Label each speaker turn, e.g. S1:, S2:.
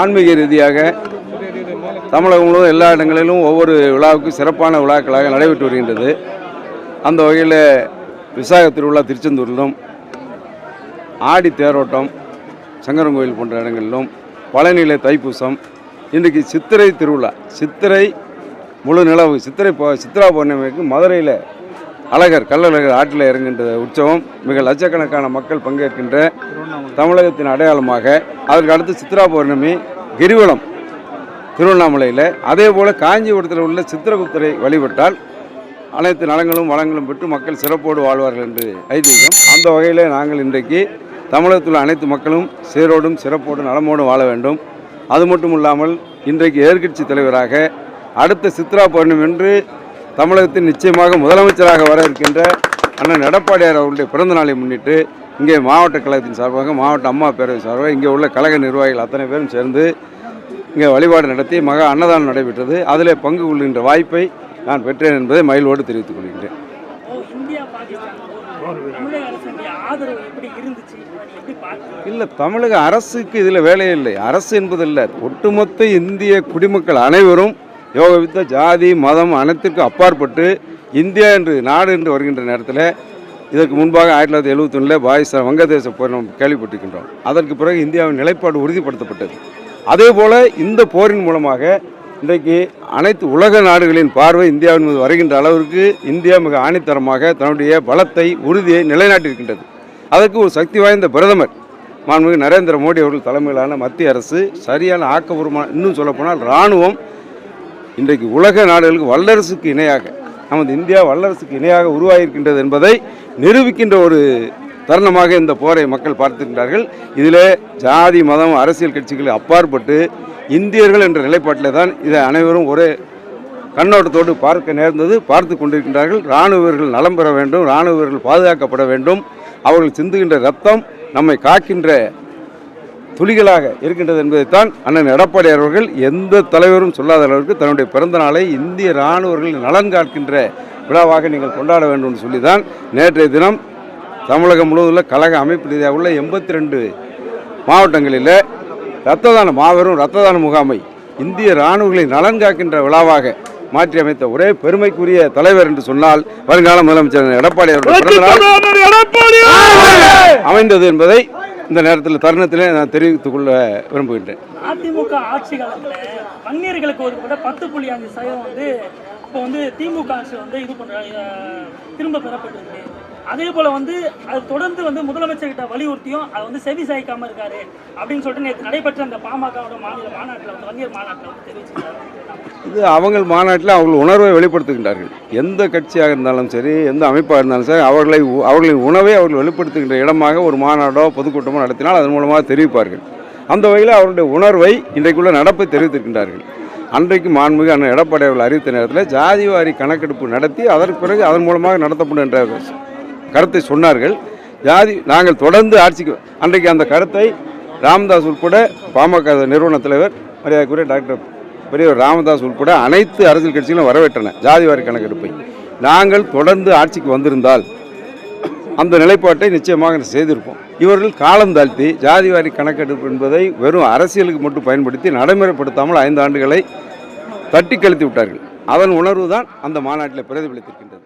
S1: ஆன்மீக ரீதியாக தமிழகம் முழுவதும் எல்லா இடங்களிலும் ஒவ்வொரு விழாவுக்கும் சிறப்பான விழாக்களாக நடைபெற்று வருகின்றது. அந்த வகையில் விசாக திருவிழா திருச்செந்தூரிலும், ஆடி தேரோட்டம் சங்கரங்கோயில் போன்ற இடங்களிலும், பழனியிலே தைப்பூசம், இன்றைக்கு சித்திரை திருவிழா, சித்திரை முழு நிலவு, சித்ரா பௌர்ணமிக்கு மதுரையில் அழகர் கள்ளழகர் ஆற்றில் இறங்குகின்ற உற்சவம் மிக லட்சக்கணக்கான மக்கள் பங்கேற்கின்ற தமிழகத்தின் அடையாளமாக. அதற்கு அடுத்து சித்ரா பௌர்ணமி கிரிவலம் திருவண்ணாமலையில், அதே போல் காஞ்சிபுரத்தில் உள்ள சித்திரகுப்தரை வழிபட்டால் அனைத்து நலங்களும் வளங்களும் பெற்று மக்கள் சிறப்போடு வாழ்வார்கள் என்று ஐதீகம். அந்த வகையில் நாங்கள் இன்றைக்கு தமிழகத்தில் அனைத்து மக்களும் சீரோடும் சிறப்போடும் நலமோடும் வாழ வேண்டும். அது மட்டும் இல்லாமல் இன்றைக்கு எதிர்க்கட்சி தலைவராக அடுத்த சித்ரா பௌர்ணமி என்று தமிழகத்தில் நிச்சயமாக முதலமைச்சராக வர இருக்கின்ற அண்ணன் எடப்பாடியார் அவருடைய பிறந்த நாளை முன்னிட்டு இங்கே மாவட்ட கழகத்தின் சார்பாக, மாவட்ட அம்மா பேரவை சார்பாக இங்கே உள்ள கழக நிர்வாகிகள் அத்தனை பேரும் சேர்ந்து இங்கே வழிபாடு நடத்தி மகா அன்னதானம் நடைபெற்றது. அதில் பங்கு கொள்கின்ற வாய்ப்பை நான் பெற்றேன் என்பதை மகிழ்வோடு தெரிவித்துக் கொள்கின்றேன். இல்லை, தமிழக அரசுக்கு இதில் வேலையே இல்லை. அரசு என்பதில்லை, ஒட்டுமொத்த இந்திய குடிமக்கள் அனைவரும் யோகவித்த ஜாதி மதம் அனைத்திற்கும் அப்பாற்பட்டு இந்தியா என்று நாடு என்று வருகின்ற நேரத்தில், இதற்கு முன்பாக 1971 பாகிஸ்தான் வங்கதேச போர் நாம் கேள்விப்பட்டிருக்கின்றோம். அதற்கு பிறகு இந்தியாவின் நிலைப்பாடு உறுதிப்படுத்தப்பட்டது. அதே போல் இந்த போரின் மூலமாக இன்றைக்கு அனைத்து உலக நாடுகளின் பார்வை இந்தியாவின் மீது வருகின்ற அளவிற்கு இந்தியா மிக ஆணித்தரமாக தன்னுடைய பலத்தை உறுதியை நிலைநாட்டியிருக்கின்றது. அதற்கு ஒரு சக்தி வாய்ந்த பிரதமர் மாண்புமிகு நரேந்திர மோடி அவர்கள் தலைமையிலான மத்திய அரசு சரியான ஆக்கப்பூர்வமான, இன்னும் சொல்லப்போனால் இராணுவம் இன்றைக்கு உலக நாடுகளுக்கு வல்லரசுக்கு இணையாக, நமது இந்தியா வல்லரசுக்கு இணையாக உருவாகியிருக்கின்றது என்பதை நிரூபிக்கின்ற ஒரு தருணமாக இந்த போரை மக்கள் பார்த்திருக்கிறார்கள். இதில் ஜாதி மதம் அரசியல் கட்சிகள் அப்பாற்பட்டு இந்தியர்கள் என்ற நிலைப்பாட்டில் தான் இதை அனைவரும் ஒரே கண்ணோட்டத்தோடு பார்க்க நேர்ந்தது, பார்த்து கொண்டிருக்கின்றார்கள். இராணுவ வீரர்கள் நலம் பெற வேண்டும், இராணுவ வீரர்கள் பாதுகாக்கப்பட வேண்டும். அவர்கள் சிந்துகின்ற ரத்தம் நம்மை காக்கின்ற துளிகளாக இருக்கின்றது என்பதைத்தான் அண்ணன் எடப்பாடியார் அவர்கள் எந்த தலைவரும் சொல்லாத அளவிற்கு தன்னுடைய பிறந்த நாளை இந்திய இராணுவர்கள் நலன் காக்கின்ற விழாவாக நீங்கள் கொண்டாட வேண்டும் என்று சொல்லி தான் நேற்றைய தினம் தமிழகம் முழுவதும் கழக அமைப்பு ரீதியாக உள்ள 82 மாவட்டங்களில் மாபெரும் இரத்த தான முகாமை இந்திய இராணுவர்களை நலன் காக்கின்ற விழாவாக மாற்றி அமைத்த ஒரே பெருமைக்குரிய தலைவர் என்று சொன்னால் வருங்கால முதலமைச்சர் எடப்பாடி அவர்கள் அமைந்தது என்பதை இந்த நேரத்தில் தருணத்திலே நான் தெரிவித்துக் கொள்ள விரும்புகின்றேன்.
S2: அதிமுக ஆட்சி காலத்தில் வன்னியர்களுக்கு ஒரு கூட 10.5% இப்போ திமுக ஆட்சி இது பண்ற திரும்ப பெறப்பட்டிருக்கு. அதே போல அது தொடர்ந்து முதலமைச்சர் கிட்ட வலியுறுத்தியும் அது செவி சாய்க்காம இருக்காரு அப்படின்னு சொல்லிட்டு நேற்று நடைபெற்ற அந்த பாமகவோட மாநில மாநாட்டில் வன்னியர் மாநாட்டில் தெரிவிச்சிருக்காரு.
S1: இது அவங்க மாநாட்டில் அவர்கள் உணர்வை வெளிப்படுத்துகின்றார்கள். எந்த கட்சியாக இருந்தாலும் சரி, எந்த அமைப்பாக இருந்தாலும் சரி, அவர்களின் உணவை அவர்கள் வெளிப்படுத்துகின்ற இடமாக ஒரு மாநாடோ பொதுக்கூட்டமோ நடத்தினால் அதன் மூலமாக தெரிவிப்பார்கள். அந்த வகையில் அவருடைய உணர்வை இன்றைக்குள்ள நடப்பை தெரிவித்திருக்கின்றார்கள். அன்றைக்கு மாண்புமிகு அண்ணன் எடப்பாடி அவர்கள் அறிவித்த நேரத்தில் ஜாதிவாரி கணக்கெடுப்பு நடத்தி அதற்கு பிறகு அதன் மூலமாக நடத்தப்படும் என்ற கருத்தை சொன்னார்கள். நாங்கள் தொடர்ந்து ஆட்சிக்கு அன்றைக்கு அந்த கருத்தை ராமதாஸ் உட்பட பாமக நிறுவன தலைவர் மரியாதைக்குரிய டாக்டர் பெரியவர் ராமதாஸ் உட்பட அனைத்து அரசியல் கட்சிகளும் வரவேற்றன ஜாதிவாரி கணக்கெடுப்பை. நாங்கள் தொடர்ந்து ஆட்சிக்கு வந்திருந்தால் அந்த நிலைப்பாட்டை நிச்சயமாக செய்திருப்போம். இவர்கள் காலம் தாழ்த்தி ஜாதிவாரி கணக்கெடுப்பு என்பதை வெறும் அரசியலுக்கு மட்டும் பயன்படுத்தி நடைமுறைப்படுத்தாமல் 5 ஆண்டுகளை தட்டி கழித்து விட்டார்கள். அதன் உணர்வு தான் அந்த மாநாட்டில் பிரதிபலித்திருக்கின்றது.